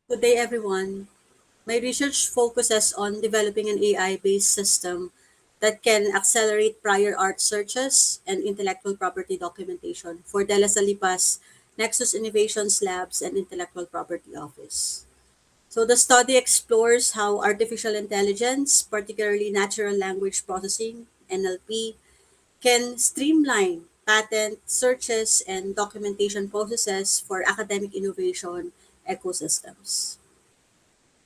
Good day, everyone. My research focuses on developing an AI-based system that can accelerate prior art searches and intellectual property documentation for De La Salipas Nexus Innovations Labs and Intellectual Property Office. So the study explores how artificial intelligence, particularly natural language processing, NLP, can streamline patent searches and documentation processes for academic innovation ecosystems.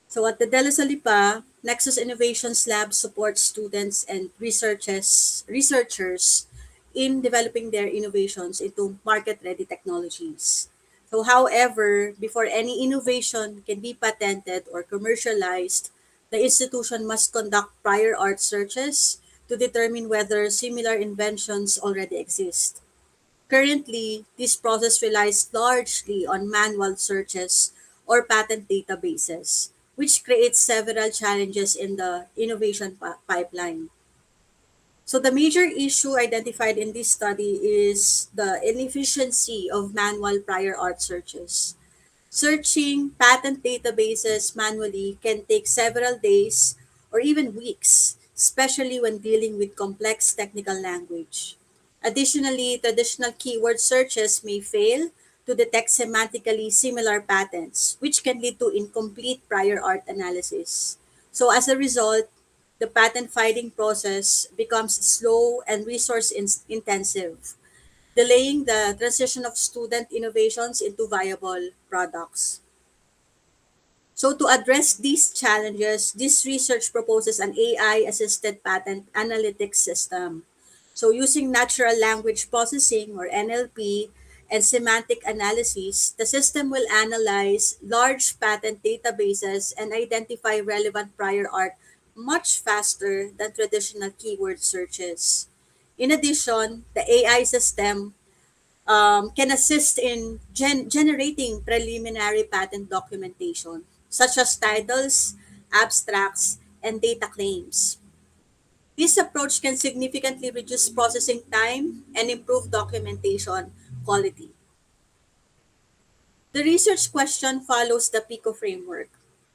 So at the De La Salipa, Nexus Innovations Lab supports students and researchers in developing their innovations into market-ready technologies. So however, before any innovation can be patented or commercialized, the institution must conduct prior art searches to determine whether similar inventions already exist. Currently, this process relies largely on manual searches or patent databases, which creates several challenges in the innovation pipeline. So, the major issue identified in this study is the inefficiency of manual prior art searches. Searching patent databases manually can take several days or even weeks, especially when dealing with complex technical language. Additionally, traditional keyword searches may fail to detect semantically similar patents, which can lead to incomplete prior art analysis. So, as a result, the patent filing process becomes slow and intensive, delaying the transition of student innovations into viable products. So to address these challenges, this research proposes an AI-assisted patent analytics system. So using natural language processing or NLP and semantic analysis, the system will analyze large patent databases and identify relevant prior art much faster than traditional keyword searches. In addition, the AI system can assist in generating preliminary patent documentation, such as titles, abstracts, and data claims. This approach can significantly reduce processing time and improve documentation quality. The research question follows the PICO framework.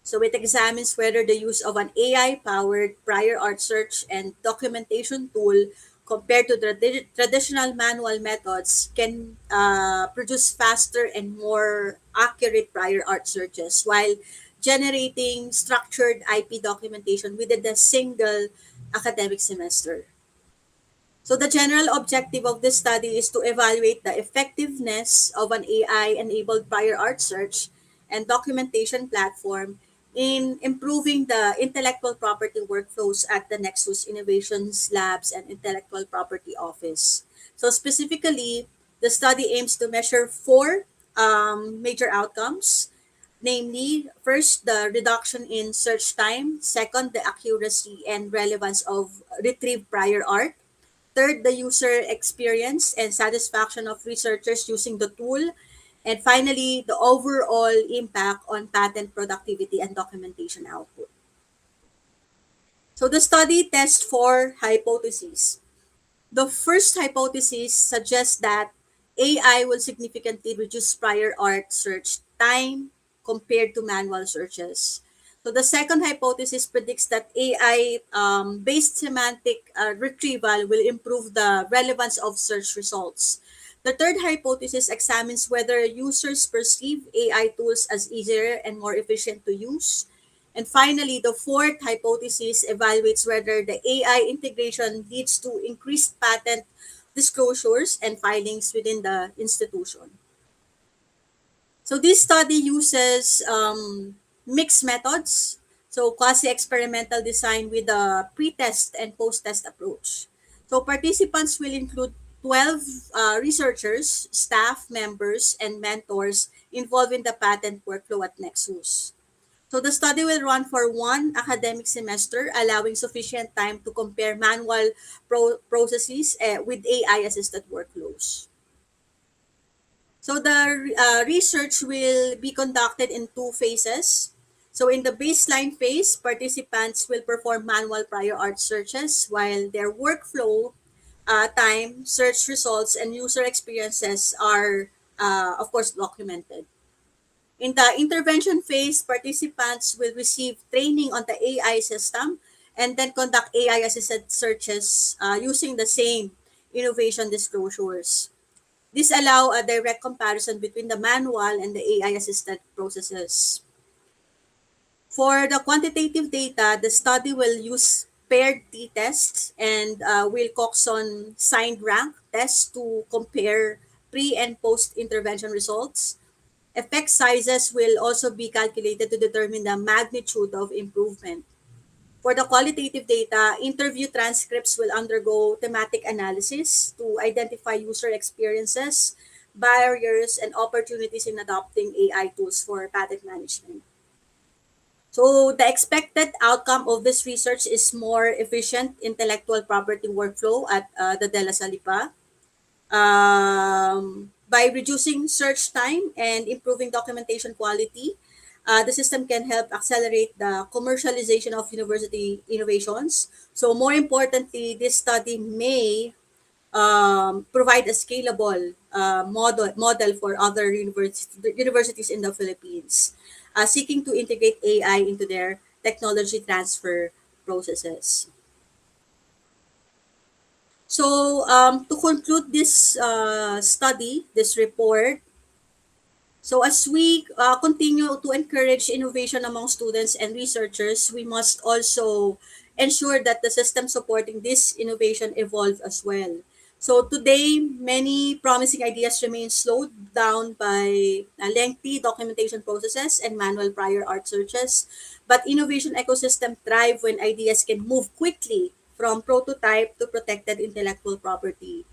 So it examines whether the use of an AI-powered prior art search and documentation tool compared to the traditional manual methods can produce faster and more accurate prior art searches while generating structured IP documentation within a single academic semester. So the general objective of this study is to evaluate the effectiveness of an AI-enabled prior art search and documentation platform in improving the intellectual property workflows at the Nexus Innovations Labs and Intellectual Property Office. So specifically, the study aims to measure four major outcomes, namely, first, the reduction in search time; second, the accuracy and relevance of retrieved prior art; third, the user experience and satisfaction of researchers using the tool; and finally, the overall impact on patent productivity and documentation output. So the study tests four hypotheses. The first hypothesis suggests that AI will significantly reduce prior art search time compared to manual searches. So the second hypothesis predicts that AI based semantic retrieval will improve the relevance of search results. The third hypothesis examines whether users perceive AI tools as easier and more efficient to use. And finally, the fourth hypothesis evaluates whether the AI integration leads to increased patent disclosures and filings within the institution. So this study uses mixed methods, so quasi-experimental design with a pre-test and post-test approach. So participants will include 12 researchers, staff members, and mentors involved in the patent workflow at Nexus. So the study will run for one academic semester, allowing sufficient time to compare manual processes with AI-assisted workflows. So the research will be conducted in two phases. So in the baseline phase, participants will perform manual prior art searches while their workflow time, search results, and user experiences are, of course, documented. In the intervention phase, participants will receive training on the AI system and then conduct AI assisted searches using the same innovation disclosures. This allow a direct comparison between the manual and the AI assisted processes. For the quantitative data, the study will use paired t-tests and Wilcoxon signed rank tests to compare pre and post intervention results. Effect sizes will also be calculated to determine the magnitude of improvement. For the qualitative data, interview transcripts will undergo thematic analysis to identify user experiences, barriers, and opportunities in adopting AI tools for patent management. So the expected outcome of this research is more efficient intellectual property workflow at the De La Salipa. By reducing search time and improving documentation quality, the system can help accelerate the commercialization of university innovations. So more importantly, this study may provide a scalable model for other universities in the Philippines, seeking to integrate AI into their technology transfer processes. So, to conclude this study, this report, so as we continue to encourage innovation among students and researchers, we must also ensure that the system supporting this innovation evolve as well. So today, many promising ideas remain slowed down by lengthy documentation processes and manual prior art searches. But innovation ecosystem thrive when ideas can move quickly from prototype to protected intellectual property.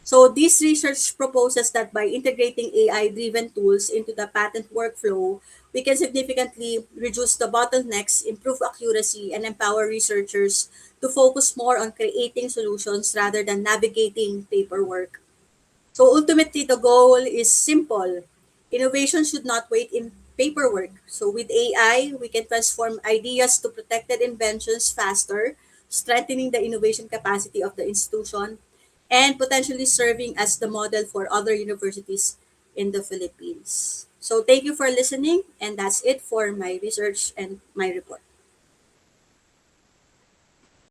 So this research proposes that by integrating AI-driven tools into the patent workflow, we can significantly reduce the bottlenecks, improve accuracy, and empower researchers to focus more on creating solutions rather than navigating paperwork. So ultimately, the goal is simple. Innovation should not wait in paperwork. So with AI, we can transform ideas to protected inventions faster, strengthening the innovation capacity of the institution, and potentially serving as the model for other universities in the Philippines. So thank you for listening, and that's it for my research and my report.